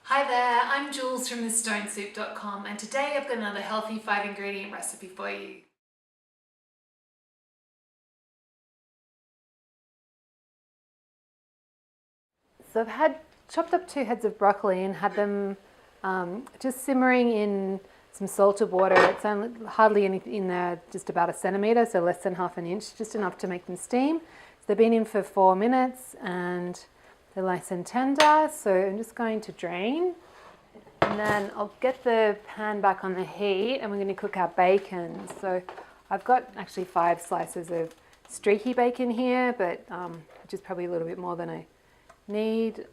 Hi there, I'm Jules from thestonesoup.com and today I've got another healthy 5-ingredient recipe for you. So I've had chopped up 2 heads of broccoli and had them just simmering in some salted water. It's only hardly anything in there, just about 1 centimetre, so less than ½ an inch, just enough to make them steam. So they've been in for 4 minutes and they're nice and tender, so I'm just going to drain. And then I'll get the pan back on the heat and we're going to cook our bacon. So I've got actually 5 slices of streaky bacon here, but which is probably a little bit more than I need.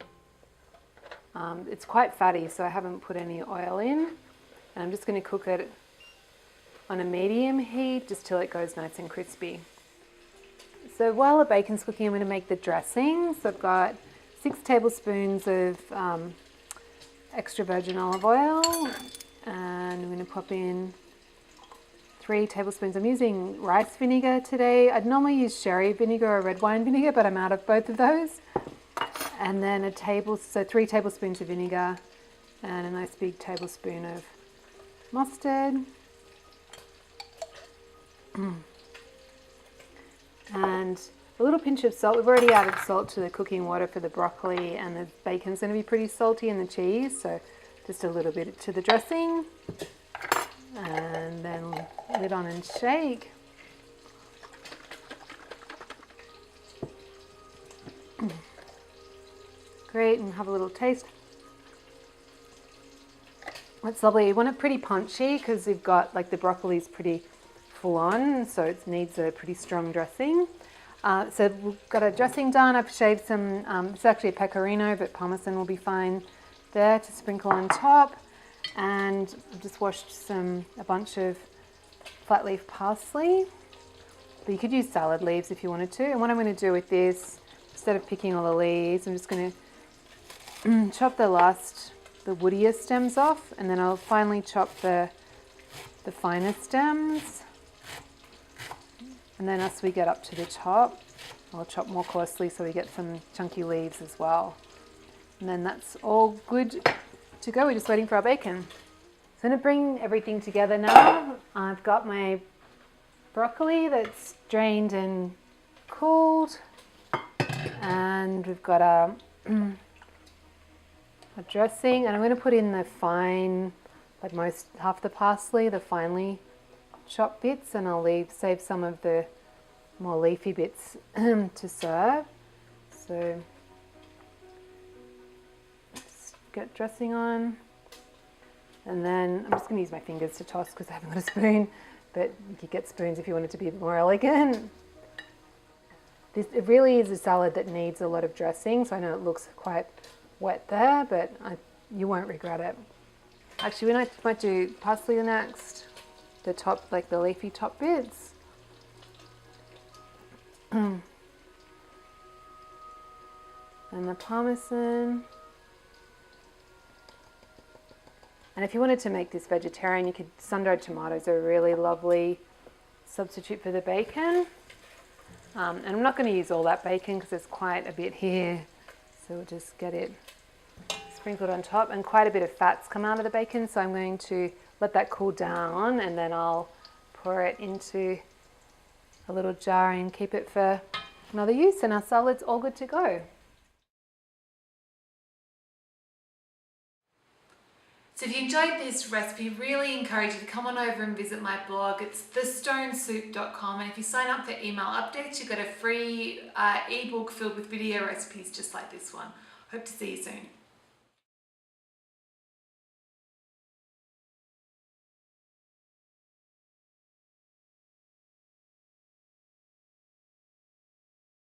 It's quite fatty, so I haven't put any oil in. And I'm just going to cook it on a medium heat just till it goes nice and crispy. So while the bacon's cooking, I'm going to make the dressing. So I've got 6 tablespoons of extra virgin olive oil, and I'm going to pop in 3 tablespoons. I'm using rice vinegar today. I'd normally use sherry vinegar or red wine vinegar, but I'm out of both of those. And then 3 tablespoons of vinegar and a nice big tablespoon of mustard. And a little pinch of salt. We've already added salt to the cooking water for the broccoli, and the bacon's going to be pretty salty and the cheese, so just a little bit to the dressing. And then lid on and shake. Great, and have a little taste. It's lovely. You want it pretty punchy because you've got, like, the broccoli's pretty full on, so it needs a pretty strong dressing. So we've got a dressing done. I've shaved some, it's actually a pecorino, but parmesan will be fine there to sprinkle on top. And I've just washed a bunch of flat leaf parsley. But you could use salad leaves if you wanted to. And what I'm going to do with this, instead of picking all the leaves, I'm just going to chop the woodier stems off, and then I'll finally chop the finer stems. And then as we get up to the top, I'll chop more coarsely so we get some chunky leaves as well. And then that's all good to go. We're just waiting for our bacon. So I'm going to bring everything together now. I've got my broccoli that's drained and cooled. And we've got a dressing. And I'm going to put in the fine, like half the parsley, the finely chopped bits, and I'll save some of the more leafy bits to serve. So just get dressing on, and then I'm just going to use my fingers to toss because I haven't got a spoon, but you could get spoons if you want it to be more elegant. It really is a salad that needs a lot of dressing, so I know it looks quite wet there, but you won't regret it. Actually, we might do parsley next. The top, like the leafy top bits. And the parmesan. And if you wanted to make this vegetarian, you could, sun-dried tomatoes are a really lovely substitute for the bacon. And I'm not going to use all that bacon because there's quite a bit here. So we'll just get it sprinkled on top, and quite a bit of fats come out of the bacon, so I'm going to let that cool down, and then I'll pour it into a little jar and keep it for another use, and our salad's all good to go. So if you enjoyed this recipe, really encourage you to come on over and visit my blog. It's thestonesoup.com, and if you sign up for email updates, you get a free ebook filled with video recipes just like this one. Hope to see you soon.